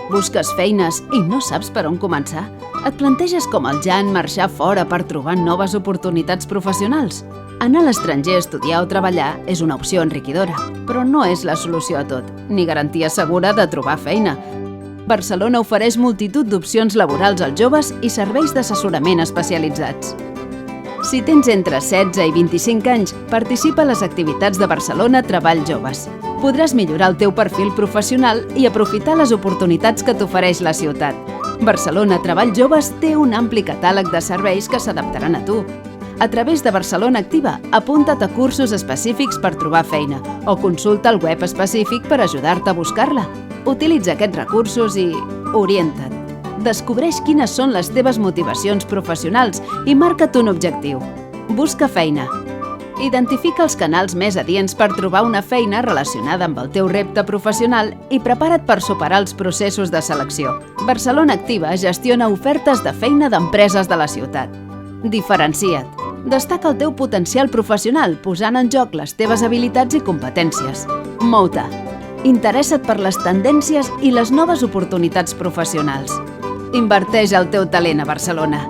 Busques feines i no saps per on començar? Et planteges com el Jan marxar fora per trobar noves oportunitats professionals? Anar a l'estranger a estudiar o treballar és una opció enriquidora, però no és la solució a tot, ni garantia segura de trobar feina. Barcelona ofereix multitud d'opcions laborals als joves i serveis d'assessorament especialitzats. Si tens entre 16 i 25 anys, participa a les activitats de Barcelona Treball Joves. Podràs millorar el teu perfil professional i aprofitar les oportunitats que t'ofereix la ciutat. Barcelona Treball Joves té un ampli catàleg de serveis que s'adaptaran a tu. A través de Barcelona Activa, apunta't a cursos específics per trobar feina o consulta el web específic per ajudar-te a buscar-la. Utilitza aquests recursos i orienta't. Descobreix quines són les teves motivacions professionals i marca't un objectiu. Busca feina. Identifica els canals més adients per trobar una feina relacionada amb el teu repte professional i prepara't per superar els processos de selecció. Barcelona Activa gestiona ofertes de feina d'empreses de la ciutat. Diferencia't. Destaca el teu potencial professional posant en joc les teves habilitats i competències. Mou-te. Interessa't per les tendències i les noves oportunitats professionals. Inverteix el teu talent a Barcelona.